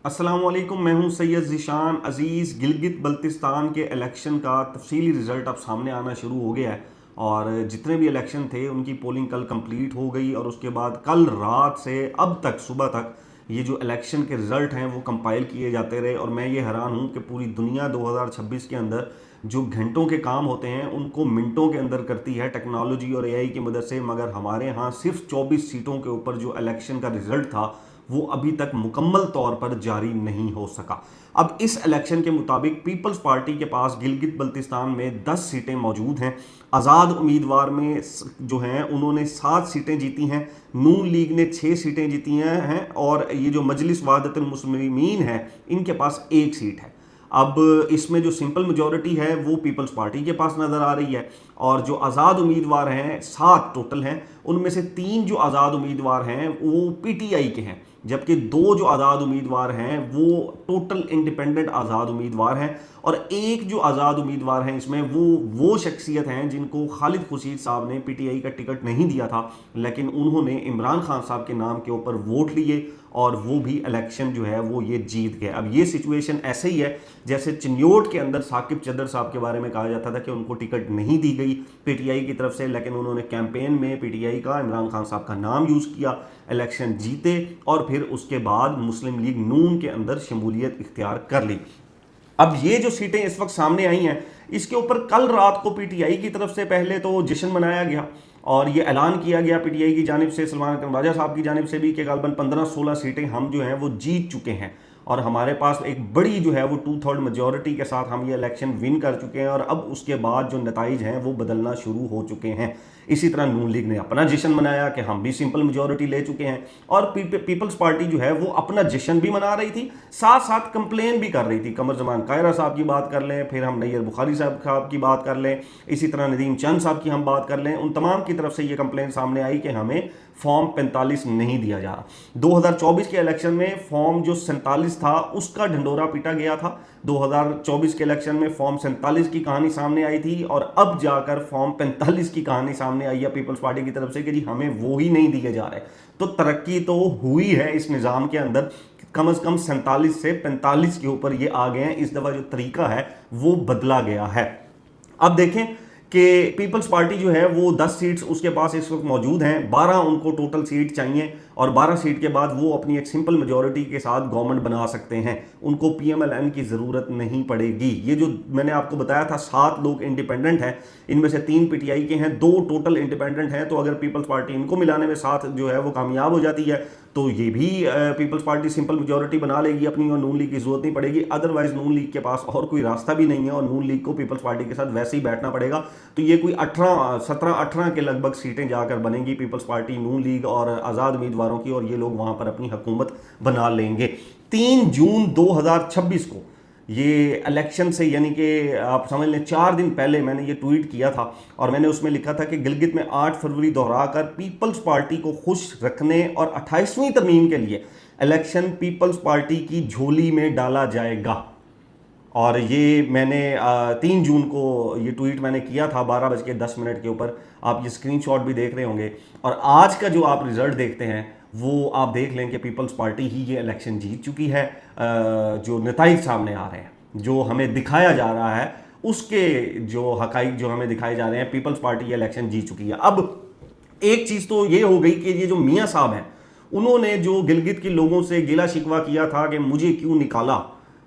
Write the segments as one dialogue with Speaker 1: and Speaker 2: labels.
Speaker 1: अस्सलाम वालेकुम, मैं हूं सैयद ज़ीशान अज़ीज़। गिलगित बल्तिस्तान के इलेक्शन का तफसीली रिज़ल्ट अब सामने आना शुरू हो गया है और जितने भी इलेक्शन थे उनकी पोलिंग कल कंप्लीट हो गई और उसके बाद कल रात से अब तक सुबह तक ये जो इलेक्शन के रिज़ल्ट हैं वो कंपाइल किए जाते रहे। और मैं ये हैरान हूं कि पूरी दुनिया 2026 के अंदर जो घंटों के काम होते हैं उनको मिनटों के अंदर करती है टेक्नोलॉजी और एआई की मदद से, मगर हमारे यहाँ सिर्फ 24 सीटों के ऊपर जो इलेक्शन का रिज़ल्ट था वो अभी तक मुकम्मल तौर पर जारी नहीं हो सका। अब इस इलेक्शन के मुताबिक पीपल्स पार्टी के पास गिलगित बल्तिस्तान में 10 सीटें मौजूद हैं। आज़ाद उम्मीदवार में जो हैं उन्होंने 7 सीटें जीती हैं। नून लीग ने 6 सीटें जीती हैं और ये जो मजलिस वाहदतुल मुस्लिमीन है इनके पास 1 सीट है। अब इसमें जो सिंपल मेजॉरिटी है वो पीपल्स पार्टी के पास नज़र आ रही है और जो आज़ाद उम्मीदवार हैं 7 टोटल हैं, उनमें से 3 जो आज़ाद उम्मीदवार हैं वो पीटीआई के हैं, जबकि 2 जो आज़ाद उम्मीदवार हैं वो टोटल इंडिपेंडेंट आज़ाद उम्मीदवार हैं। और एक जो आज़ाद उम्मीदवार हैं इसमें वो शख्सियत हैं जिनको खालिद खुर्शीद साहब ने पीटीआई का टिकट नहीं दिया था, लेकिन उन्होंने इमरान खान साहब के नाम के ऊपर वोट लिए और वो भी इलेक्शन जो है वो ये जीत गए। अब ये सिचुएशन ऐसे ही है जैसे चिन्योट के अंदर साकिब चद्दर साहब के बारे में कहा जाता था कि उनको टिकट नहीं दी गई पीटीआई की तरफ से, लेकिन उन्होंने कैंपेन में पीटीआई का इमरान खान साहब का नाम यूज़ किया, इलेक्शन जीते और फिर उसके बाद मुस्लिम लीग नून के अंदर शमूलियत इख्तियार कर ली। अब ये जो सीटें इस वक्त सामने आई हैं इसके ऊपर कल रात को पीटीआई की तरफ से पहले तो जश्न मनाया गया और ये ऐलान किया गया पीटीआई की जानिब से, सलमान अकरम राजा साहब की जानिब से भी, कि गालबन 15-16 सीटें हम जो हैं वो जीत चुके हैं और हमारे पास एक बड़ी जो है वो 2/3 मेजॉरिटी के साथ हम ये इलेक्शन विन कर चुके हैं और अब उसके बाद जो नताइज हैं वो बदलना शुरू हो चुके हैं। इसी तरह नून लीग ने अपना जश्न मनाया कि हम भी सिंपल मेजॉरिटी ले चुके हैं और पीपल्स पार्टी जो है वो अपना जश्न भी मना रही थी, साथ साथ कंप्लेन भी कर रही थी। कमर जमान कायरा साहब की बात कर लें, फिर हम नैयर बुखारी साहब की बात कर लें, इसी तरह नदीम चंद साहब की हम बात कर लें, उन तमाम की तरफ से ये कंप्लेन सामने आई कि हमें फॉर्म 45 नहीं दिया जा रहा। 2024 के इलेक्शन में फॉर्म जो 47 था उसका ढंडोरा पीटा गया था। 2024 के इलेक्शन में फॉर्म 47 की कहानी सामने आई थी और अब जाकर फॉर्म 45 की कहानी सामने आई है पीपल्स पार्टी की तरफ से कि जी हमें वो ही नहीं दिए जा रहे। तो तरक्की तो हुई है इस निज़ाम के अंदर, कम से कम 47 से 45 के ऊपर ये आ गए हैं। इस दफ़ा जो तरीका है वो बदला गया है। अब देखें कि पीपल्स पार्टी जो है वो 10 सीट्स उसके पास इस वक्त मौजूद हैं, 12 उनको टोटल सीट चाहिए और 12 सीट के बाद वो अपनी एक सिंपल मेजॉरिटी के साथ गवर्नमेंट बना सकते हैं, उनको पीएमएलएन की ज़रूरत नहीं पड़ेगी। ये जो मैंने आपको बताया था 7 लोग इंडिपेंडेंट हैं, इनमें से 3 पीटीआई के हैं, 2 टोटल इंडिपेंडेंट हैं, तो अगर पीपल्स पार्टी इनको मिलाने में 7 जो है वो कामयाब हो जाती है तो ये भी पीपल्स पार्टी सिंपल मेजॉरिटी बना लेगी अपनी और नून लीग की जरूरत नहीं पड़ेगी। अदरवाइज नून लीग के पास और कोई रास्ता भी नहीं है और नून लीग को पीपल्स पार्टी के साथ वैसे ही बैठना पड़ेगा। तो ये कोई 17-18 के लगभग सीटें जाकर बनेंगी पीपल्स पार्टी, नून लीग और आज़ाद उम्मीदवारों की, और ये लोग वहां पर अपनी हुकूमत बना लेंगे। 3 जून 2026 को ये इलेक्शन से, यानी कि आप समझ लें 4 दिन पहले मैंने ये ट्वीट किया था और मैंने उसमें लिखा था कि गिलगित में 8 फरवरी दोहराकर पीपल्स पार्टी को खुश रखने और 28वीं तरमीम के लिए इलेक्शन पीपल्स पार्टी की झोली में डाला जाएगा। और ये मैंने 3 जून को ये ट्वीट मैंने किया था 12:10 के ऊपर। आप ये स्क्रीनशॉट भी देख रहे होंगे और आज का जो आप रिजल्ट देखते हैं वो आप देख लें कि पीपल्स पार्टी ही ये इलेक्शन जीत चुकी है। जो नताइज सामने आ रहे हैं, जो हमें दिखाया जा रहा है, उसके जो हकाइक जो हमें दिखाए जा रहे हैं, पीपल्स पार्टी ये इलेक्शन जीत चुकी है। अब एक चीज़ तो ये हो गई कि ये जो मियाँ साहब हैं उन्होंने जो गिलगित के लोगों से गिला शिकवा किया था कि मुझे क्यों निकाला,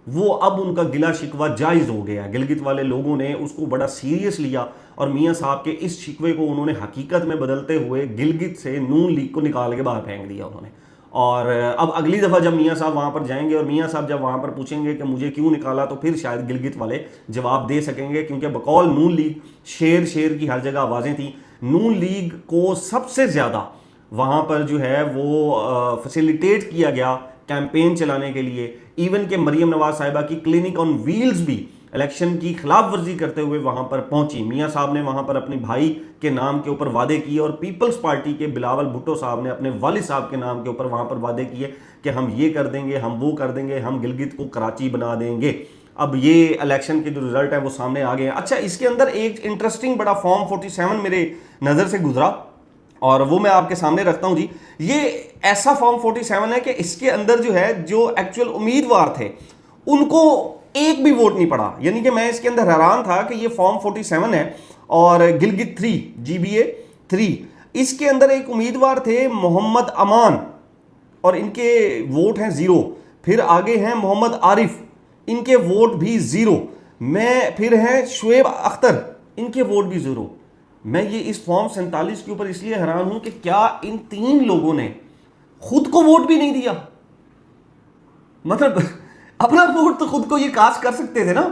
Speaker 1: वो अब उनका गिला शिकवा जायज़ हो गया। गिलगित वाले लोगों ने उसको बड़ा सीरियस लिया और मियाँ साहब के इस शिकवे को उन्होंने हकीकत में बदलते हुए गिलगित से नून लीग को निकाल के बाहर फेंक दिया उन्होंने। और अब अगली दफ़ा जब मियाँ साहब वहाँ पर जाएंगे और मियाँ साहब जब वहाँ पर पूछेंगे कि मुझे क्यों निकाला, तो फिर शायद गिलगित वाले जवाब दे सकेंगे, क्योंकि बकौल नून लीग शेर शेर की हर जगह आवाज़ें थी। नून लीग को सबसे ज़्यादा वहाँ पर जो है वो फैसिलिटेट किया गया कैंपेन चलाने के लिए। इवन के मरियम नवाज साहिबा की क्लिनिक ऑन व्हील्स भी इलेक्शन की खिलाफ वर्जी करते हुए वहां पर पहुंची। मियाँ साहब ने वहां पर अपने भाई के नाम के ऊपर वादे किए और पीपल्स पार्टी के बिलावल भुट्टो साहब ने अपने वालिद साहब के नाम के ऊपर वहां पर वादे किए कि हम ये कर देंगे, हम वो कर देंगे, हम गिलगित को कराची बना देंगे। अब ये इलेक्शन के जो रिजल्ट है वो सामने आ गए हैं। अच्छा, इसके अंदर एक इंटरेस्टिंग बड़ा फॉर्म 47 मेरे नज़र से गुजरा और वो मैं आपके सामने रखता हूं जी। ये ऐसा फॉर्म 47 है कि इसके अंदर जो है, जो एक्चुअल उम्मीदवार थे उनको एक भी वोट नहीं पड़ा। यानी कि मैं इसके अंदर हैरान था कि ये फॉर्म 47 है और गिलगित 3 GBA 3, इसके अंदर एक उम्मीदवार थे मोहम्मद अमान और इनके वोट हैं 0। फिर आगे हैं मोहम्मद आरिफ, इनके वोट भी 0। मैं फिर हैं शुएब अख्तर, इनके वोट भी 0। मैं ये इस फॉर्म 47 के ऊपर इसलिए हैरान हूं कि क्या इन 3 लोगों ने खुद को वोट भी नहीं दिया? मतलब अपना वोट तो खुद को ये कास्ट कर सकते थे ना,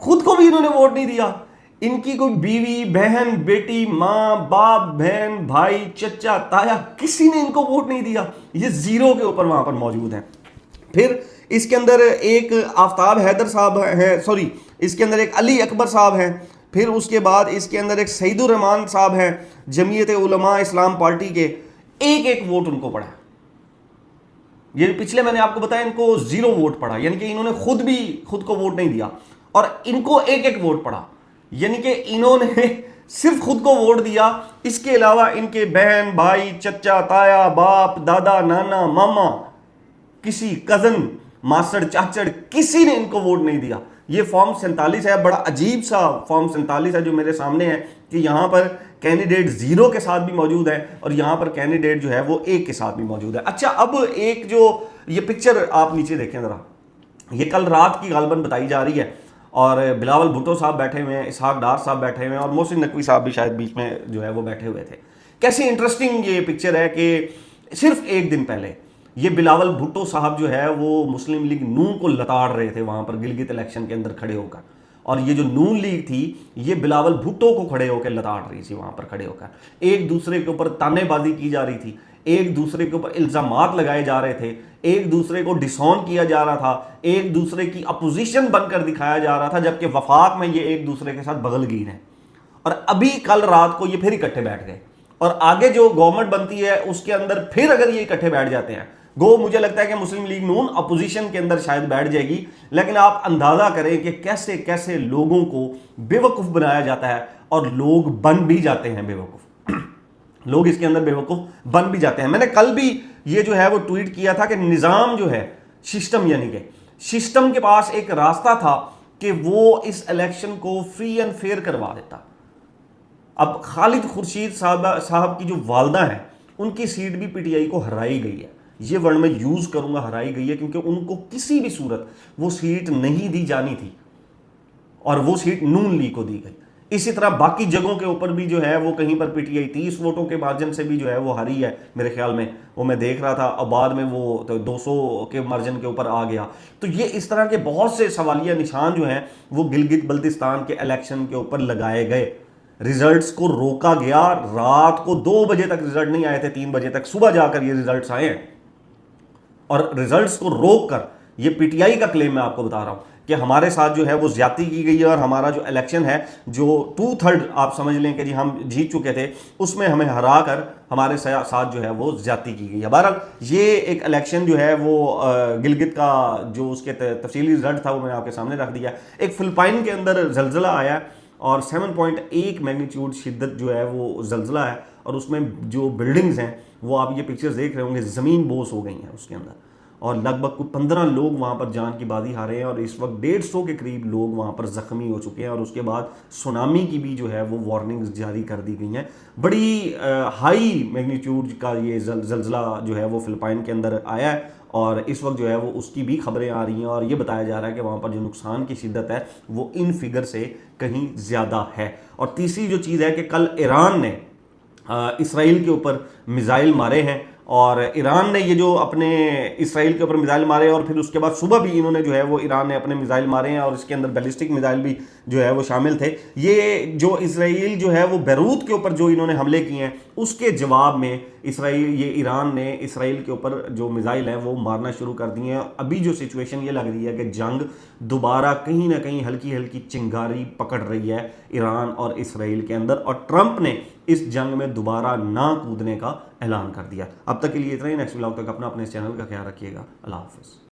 Speaker 1: खुद को भी इन्होंने वोट नहीं दिया। इनकी कोई बीवी, बहन, बेटी, मां, बाप, बहन, भाई, चचा, ताया, किसी ने इनको वोट नहीं दिया। ये 0 के ऊपर वहां पर मौजूद हैं। फिर इसके अंदर एक आफ्ताब हैदर साहब हैं, सॉरी, इसके अंदर एक अली अकबर साहब हैं। फिर उसके बाद इसके अंदर एक सईदुर रहमान साहब हैं, जमीयत उलमा इस्लाम पार्टी के। एक एक वोट उनको पड़ा। ये पिछले मैंने आपको बताया इनको 0 वोट पड़ा, यानी कि इन्होंने खुद को वोट नहीं दिया। और इनको एक एक वोट पड़ा, यानी कि इन्होंने सिर्फ खुद को वोट दिया। इसके अलावा इनके बहन, भाई, चचा, ताया, बाप, दादा, नाना, मामा, किसी कजन, मासड़, चाचड़, किसी ने इनको वोट नहीं दिया। ये फॉर्म 47 है, बड़ा अजीब सा फॉर्म 47 है जो मेरे सामने है कि यहां पर कैंडिडेट 0 के साथ भी मौजूद है और यहां पर कैंडिडेट जो है वो 1 के साथ भी मौजूद है। अच्छा, अब एक जो ये पिक्चर आप नीचे देखें जरा, ये कल रात की गालबन बताई जा रही है और बिलावल भुट्टो साहब बैठे हुए हैं, इसहाक डार साहब बैठे हुए हैं और मोहसिन नकवी साहब भी शायद बीच में जो है वो बैठे हुए थे। कैसी इंटरेस्टिंग ये पिक्चर है कि सिर्फ एक दिन पहले ये बिलावल भुट्टो साहब जो है वो मुस्लिम लीग नून को लताड़ रहे थे वहां पर गिलगित इलेक्शन के अंदर खड़े होकर, और ये जो नून लीग थी ये बिलावल भुट्टो को खड़े होकर लताड़ रही थी वहां पर खड़े होकर। एक दूसरे के ऊपर तानेबाजी की जा रही थी, एक दूसरे के ऊपर इल्जामात लगाए जा रहे थे, एक दूसरे को डिसऑन किया जा रहा था, एक दूसरे की अपोजिशन बनकर दिखाया जा रहा था, जबकि वफाक में ये एक दूसरे के साथ बगलगीर हैं। और अभी कल रात को ये फिर इकट्ठे बैठ गए और आगे जो गवर्नमेंट बनती है उसके अंदर फिर अगर ये इकट्ठे बैठ जाते हैं, गो मुझे लगता है कि मुस्लिम लीग नून अपोजिशन के अंदर शायद बैठ जाएगी। लेकिन आप अंदाजा करें कि कैसे कैसे लोगों को बेवकूफ बनाया जाता है और लोग बन भी जाते हैं बेवकूफ। लोग इसके अंदर बेवकूफ बन भी जाते हैं। मैंने कल भी ये जो है वो ट्वीट किया था कि निजाम जो है, सिस्टम, यानी कि सिस्टम के पास एक रास्ता था कि वो इस इलेक्शन को फ्री एंड फेयर करवा देता। अब खालिद खुर्शीद साहब की जो वालदा है उनकी सीट भी पीटीआई को हराई गई है। ये वर्ड मैं यूज करूंगा, हराई गई है, क्योंकि उनको किसी भी सूरत वो सीट नहीं दी जानी थी और वो सीट नून लीग को दी गई। इसी तरह बाकी जगहों के ऊपर भी जो है वो कहीं पर पीटीआई 30 वोटों के मार्जिन से भी जो है वो हारी है मेरे ख्याल में, वो मैं देख रहा था। और बाद में वो तो 200 के मार्जिन के ऊपर आ गया। तो ये इस तरह के बहुत से सवालिया निशान जो हैं वो गिलगित बल्तिस्तान के इलेक्शन के ऊपर लगाए गए। रिजल्ट्स को रोका गया, रात को 2 बजे तक रिजल्ट नहीं आए थे, 3 बजे तक, सुबह जाकर ये रिजल्ट्स आए हैं। और रिजल्ट्स को रोक कर, ये पीटीआई का क्लेम मैं आपको बता रहा हूं कि हमारे साथ जो है वो ज्यादती की गई है और हमारा जो इलेक्शन है, जो 2/3 आप समझ लें कि जी हम जीत चुके थे, उसमें हमें हरा कर हमारे साथ जो है वो ज्यादती की गई है। बहरहाल ये एक इलेक्शन जो है वो गिलगित का जो उसके तफसीली रिजल्ट था वो मैंने आपके सामने रख दिया। एक फिलिपाइन के अंदर जलजिला आया और 7.1 मैग्नीट्यूड शिद्दत जो है वो जलजिला है और उसमें जो बिल्डिंग्स हैं वो आप ये पिक्चर्स देख रहे होंगे, ज़मीन बोस हो गई हैं उसके अंदर, और लगभग 15 लोग वहाँ पर जान की बाजी हारे हैं और इस वक्त 150 के करीब लोग वहाँ पर ज़ख्मी हो चुके हैं। और उसके बाद सुनामी की भी जो है वो वार्निंग्स जारी कर दी गई हैं। बड़ी हाई मैग्नीट्यूड का ये जलजिला जो है वो फिलिपाइन के अंदर आया है और इस वक्त जो है वो उसकी भी खबरें आ रही हैं और ये बताया जा रहा है कि वहाँ पर जो नुकसान की शिद्दत है वो इन फिगर से कहीं ज़्यादा है। और तीसरी जो चीज़ है कि कल ईरान ने इसराइल के ऊपर मिसाइल मारे हैं और ईरान ने ये जो अपने इसराइल के ऊपर मिसाइल मारे और फिर उसके बाद सुबह भी इन्होंने जो है वो ईरान ने अपने मिसाइल मारे हैं और इसके अंदर बैलिस्टिक मिसाइल भी जो है वो शामिल थे। ये जो इसराइल जो है वो बैरूत के ऊपर जो इन्होंने हमले किए हैं उसके जवाब में ईरान ने इसराइल के ऊपर जो मिसाइल हैं वो मारना शुरू कर दिए हैं। अभी जो सिचुएशन ये लग रही है कि जंग दोबारा कहीं ना कहीं हल्की हल्की चिंगारी पकड़ रही है ईरान और इसराइल के अंदर और ट्रंप ने इस जंग में दोबारा ना कूदने का ऐलान कर दिया। अब तक के लिए इतना ही। नेक्स्ट व्लॉग तक अपने इस चैनल का ख्याल रखिएगा। अल्लाह हाफिज़।